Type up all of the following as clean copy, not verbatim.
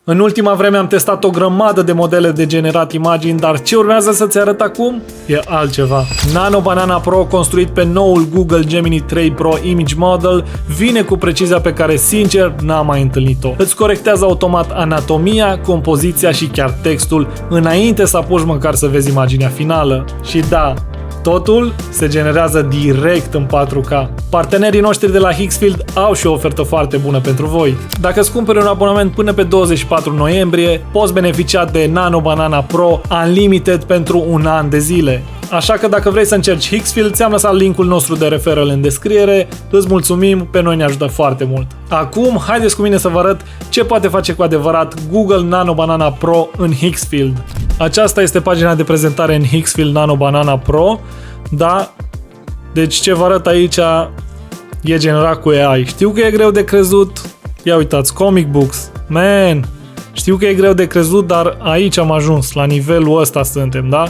În ultima vreme am testat o grămadă de modele de generat imagini, dar ce urmează să-ți arăt acum e altceva. Nano Banana Pro, construit pe noul Google Gemini 3 Pro Image Model, vine cu precizia pe care, sincer, n-am mai întâlnit-o. Îți corectează automat anatomia, compoziția și chiar textul, înainte să apuci măcar să vezi imaginea finală. Și da, totul se generează direct în 4K. Partenerii noștri de la Hixfield au și o ofertă foarte bună pentru voi. Dacă îți cumperi un abonament până pe 24 noiembrie, poți beneficia de Nano Banana Pro Unlimited pentru un an de zile. Așa că dacă vrei să încerci Hixfield, ți-am lăsat linkul nostru de referral în descriere. Îți mulțumim, pe noi ne ajută foarte mult. Acum, haideți cu mine să vă arăt ce poate face cu adevărat Google Nano Banana Pro în Hixfield. Aceasta este pagina de prezentare în Hixfield Nano Banana Pro. Da, deci ce vă arăt aici e generat cu AI. Știu că e greu de crezut. Ia uitați, comic books. Man, știu că e greu de crezut, dar aici am ajuns, la nivelul ăsta suntem, da?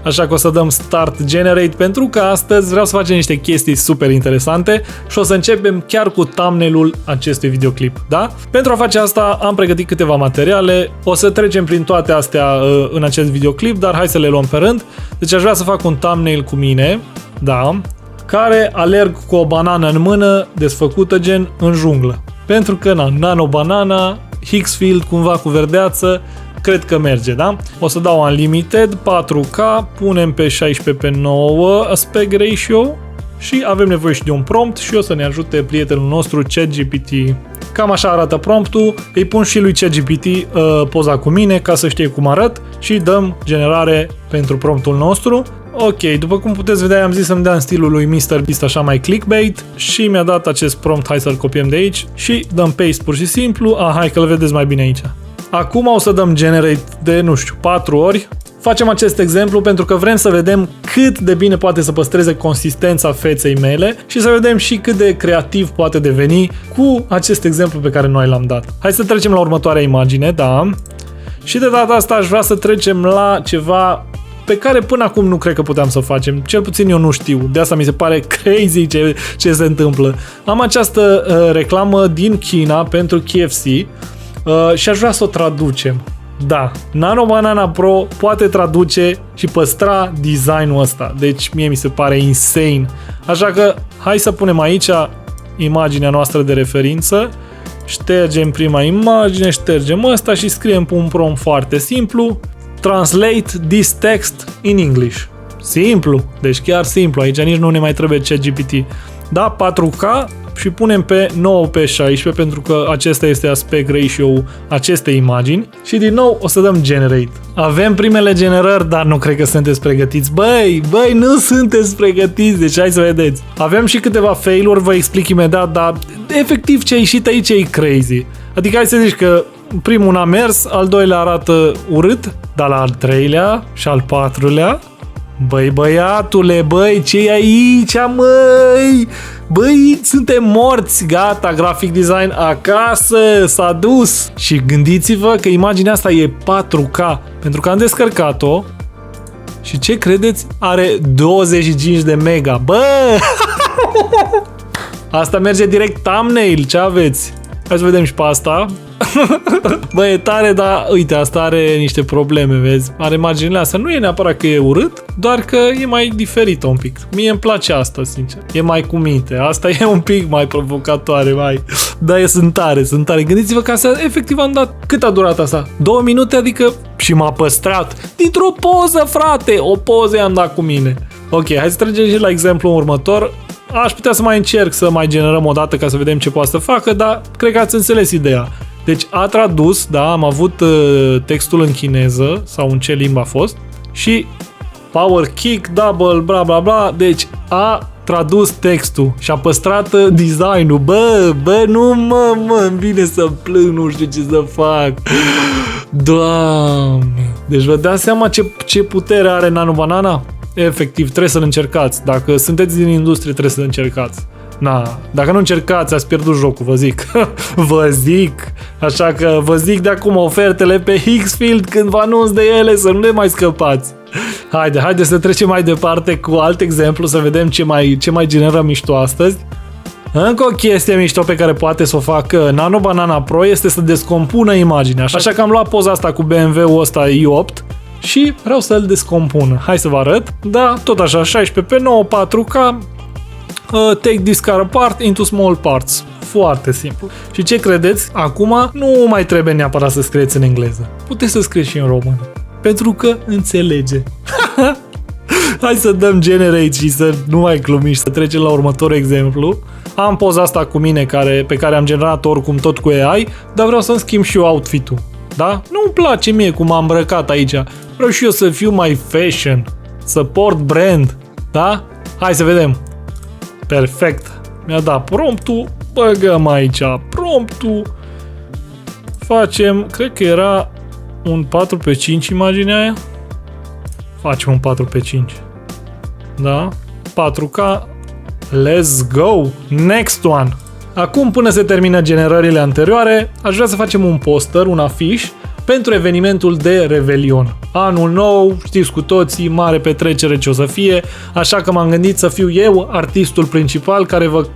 Așa că o să dăm Start Generate, pentru că astăzi vreau să facem niște chestii super interesante și o să începem chiar cu thumbnail-ul acestui videoclip, da? Pentru a face asta am pregătit câteva materiale, o să trecem prin toate astea în acest videoclip, dar hai să le luăm pe rând. Deci aș vrea să fac un thumbnail cu mine, da, care alerg cu o banană în mână, desfăcută gen în junglă. Pentru că Nano Banana, Hixfield cumva cu verdeață, cred că merge, da? O să dau Unlimited, 4K, punem pe 16:9 aspect ratio și avem nevoie și de un prompt și o să ne ajute prietenul nostru ChatGPT. Cam așa arată promptul, îi pun și lui ChatGPT poza cu mine ca să știe cum arăt și dăm generare pentru promptul nostru. Ok, după cum puteți vedea, am zis să-mi dea în stilul lui MrBeast, așa mai clickbait, și mi-a dat acest prompt, hai să-l copiem de aici și dăm paste pur și simplu. Hai că-l vedeți mai bine aici. Acum o să dăm generate de, nu știu, 4 ori. Facem acest exemplu pentru că vrem să vedem cât de bine poate să păstreze consistența feței mele și să vedem și cât de creativ poate deveni cu acest exemplu pe care noi l-am dat. Hai să trecem la următoarea imagine, da? Și de data asta aș vrea să trecem la ceva pe care până acum nu cred că puteam să facem. Cel puțin eu nu știu. De asta mi se pare crazy ce se întâmplă. Am această reclamă din China pentru KFC și aș vrea să o traducem. Da, Nano Banana Pro poate traduce și păstra designul ăsta. Deci mie mi se pare insane. Așa că hai să punem aici imaginea noastră de referință. Ștergem prima imagine, ștergem ăsta și scriem un prompt foarte simplu. Translate this text in English. Simplu, deci chiar simplu. Aici nici nu ne mai trebuie ChatGPT. Da, 4K și punem pe 9:16 pentru că acesta este aspect ratio acestei imagini și din nou o să dăm generate. Avem primele generări, dar nu cred că sunteți pregătiți. Băi, nu sunteți pregătiți, deci hai să vedeți. Avem și câteva fail-uri, vă explic imediat, dar efectiv ce a ieșit aici e crazy. Adică hai să zici că primul n-a mers, al doilea arată urât, dar la al treilea și al patrulea, băi băiatule, băi, ce e aici, măi? Băi, suntem morți, gata, graphic design acasă, s-a dus. Și gândiți-vă că imaginea asta e 4K, pentru că am descărcat-o și ce credeți? Are 25 de mega, bă! Asta merge direct thumbnail, ce aveți? Hai să vedem și pe asta. Bă, e tare, dar uite, asta are niște probleme, vezi? Are marginile astea. Nu e neapărat că e urât, doar că e mai diferită un pic. Mie îmi place asta, sincer. E mai cu minte. Asta e un pic mai provocatoare, mai. Dar sunt tare. Gândiți-vă că asta, efectiv, am dat... Cât a durat asta? 2 minute, adică... Și m-a păstrat. Dintr-o poză, frate! O poză i-am dat cu mine. Ok, hai să trecem și la exemplu următor. Aș putea să mai încerc să mai generăm o dată ca să vedem ce poate să facă, dar cred că ați înțeles ideea. Deci a tradus, da, am avut textul în chineză sau în ce limbă a fost și power kick, double, bla bla bla, deci a tradus textul și a păstrat designul. Bă, nu îmi vine să plâng, nu știu ce să fac. Doamne! Deci vă dați seama ce putere are Nano Banana? Efectiv, trebuie să-l încercați. Dacă sunteți din industrie, trebuie să-l încercați. Dacă nu încercați, ați pierdut jocul, vă zic. Vă zic. Așa că vă zic de acum ofertele pe Hixfield, când vă anunț de ele, să nu le mai scăpați. Haide să trecem mai departe cu alt exemplu, să vedem ce mai generăm mișto astăzi. Încă o chestie mișto pe care poate să o facă Nano Banana Pro este să descompună imaginea. Așa că am luat poza asta cu BMW-ul ăsta i8 și vreau să-l descompună. Hai să vă arăt. Da, tot așa, 16 pe 9, 4K. Take this car apart into small parts. Foarte simplu. Și ce credeți? Acum nu mai trebuie neapărat să scrieți în engleză. Puteți să scrieți și în română. Pentru că înțelege. Hai să dăm generate și să nu mai glumi și să trecem la următorul exemplu. Am poza asta cu mine pe care am generat oricum tot cu AI, dar vreau să-mi schimb și eu outfit-ul. Da? Nu-mi place mie cum am îmbrăcat aici. Vreau și eu să fiu mai fashion, să port brand. Da? Hai să vedem. Perfect. Mi-a dat promptul. Băgăm aici promptul. Facem, cred că era un 4x5 imaginea aia. Facem un 4x5. Da? 4K. Let's go! Next one! Acum, până se termină generările anterioare, aș vrea să facem un poster, un afiș, pentru evenimentul de Revelion. Anul nou, știți cu toții, mare petrecere ce o să fie, așa că m-am gândit să fiu eu artistul principal care vă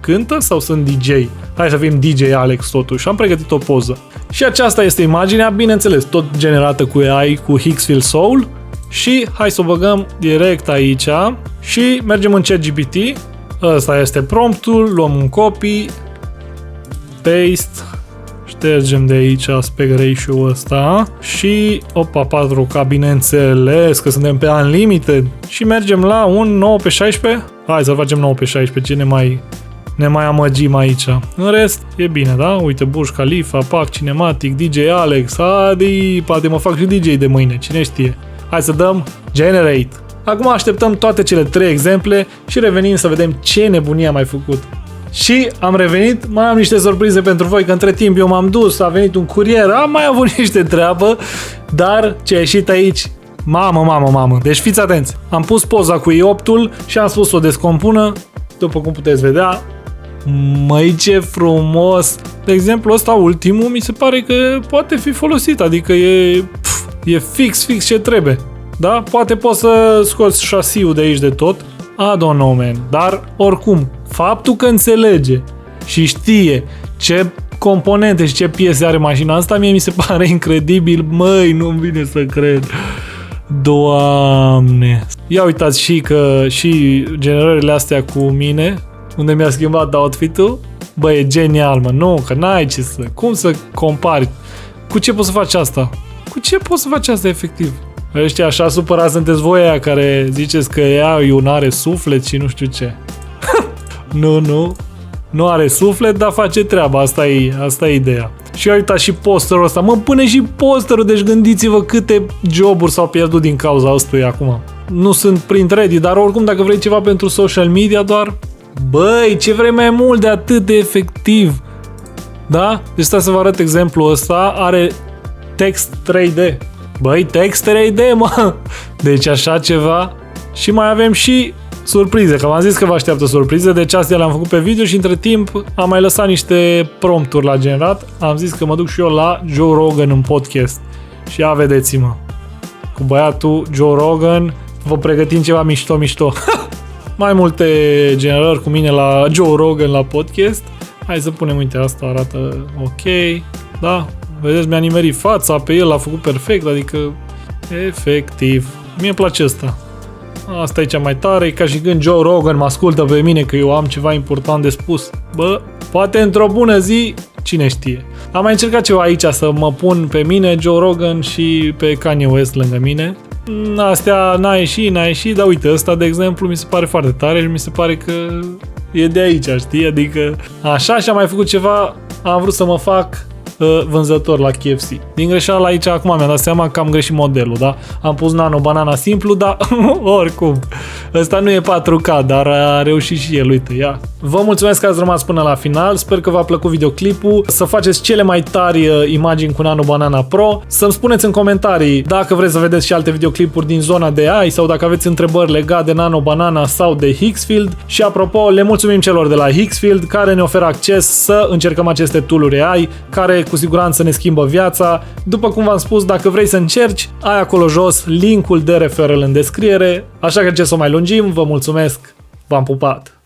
cântă sau sunt DJ? Hai să fim DJ Alex totuși. Am pregătit o poză. Și aceasta este imaginea, bineînțeles, tot generată cu AI, cu Higgsfield Soul. Și hai să o băgăm direct aici și mergem în ChatGPT. Ăsta este promptul, luăm un copy, paste, ștergem de aici aspect ratio ăsta și opa 4K, bineînțeles că suntem pe Unlimited și mergem la un 9x16. Hai să facem 9x16, ce ne mai amăgim aici. În rest, e bine, da? Uite, Burj Khalifa, Pack Cinematic, DJ Alex, adi, poate mă fac și DJ de mâine, cine știe. Hai să dăm Generate. Acum așteptăm toate cele 3 exemple și revenim să vedem ce nebunie am mai făcut. Și am revenit, mai am niște surprize pentru voi, că între timp eu m-am dus, a venit un curier, am mai avut niște treabă, dar ce a ieșit aici, mamă. Deci fiți atenți. Am pus poza cu i8-ul și am spus să o descompună, după cum puteți vedea. Măi, ce frumos! De exemplu, ăsta ultimul mi se pare că poate fi folosit, adică e fix ce trebuie. Da? Poate poți să scoți șasiul de aici de tot. I don't know, man. Dar, oricum, faptul că înțelege și știe ce componente și ce piese are mașina asta, mie mi se pare incredibil. Măi, nu-mi vine să cred. Doamne! Ia uitați și generările astea cu mine, unde mi-a schimbat outfit-ul. Bă, e genial, mă. Nu, că n-ai ce să... Cum să compari? Cu ce poți să faci asta? Cu ce poți să faci asta, efectiv? Ăștia așa supărați sunteți voi aia care ziceți că eu nu are suflet și nu știu ce. Nu are suflet, dar face treaba. Asta e ideea. Și uitați și posterul ăsta. Mă, pune și posterul, deci gândiți-vă câte joburi s-au pierdut din cauza ăstuia acum. Nu sunt print ready, dar oricum dacă vrei ceva pentru social media doar... Băi, ce vrei mai mult de atât de efectiv? Da? Deci stai să vă arăt exemplul ăsta. Are text 3D. Băi, text 3D, mă! Deci așa ceva. Și mai avem și surprize, că v-am zis că vă așteaptă surprize, deci astea le-am făcut pe video și între timp am mai lăsat niște prompturi la generat. Am zis că mă duc și eu la Joe Rogan în podcast. Și ia vedeți-mă. Cu băiatul Joe Rogan vă pregătim ceva mișto. Mai multe generări cu mine la Joe Rogan la podcast. Hai să punem, uite, asta arată ok. Da? Vedeți, mi-a nimerit fața pe el, l-a făcut perfect, adică efectiv. Mie îmi place asta. Asta e cea mai tare, e ca și când Joe Rogan mă ascultă pe mine că eu am ceva important de spus. Bă, poate într-o bună zi, cine știe. Am mai încercat ceva aici să mă pun pe mine, Joe Rogan și pe Kanye West lângă mine. Astea n-a ieșit, dar uite, ăsta de exemplu mi se pare foarte tare și mi se pare că e de aici, știi? Adică așa și am mai făcut ceva, am vrut să mă fac vânzător la KFC. Din greșeală aici, acum mi-am dat seama că am greșit modelul, da? Am pus Nano Banana simplu, dar oricum, ăsta nu e 4K, dar a reușit și el, uite, ia. Vă mulțumesc că ați rămas până la final, sper că v-a plăcut videoclipul, să faceți cele mai tari imagini cu Nano Banana Pro, să-mi spuneți în comentarii dacă vreți să vedeți și alte videoclipuri din zona de AI sau dacă aveți întrebări legate de Nano Banana sau de Higgsfield. Și apropo, le mulțumim celor de la Higgsfield care ne oferă acces să încercăm aceste tool-uri AI, care cu siguranță ne schimbă viața. După cum v-am spus, dacă vrei să încerci, ai acolo jos linkul de referral în descriere, așa că ce să mai lungim, vă mulțumesc, v-am pupat!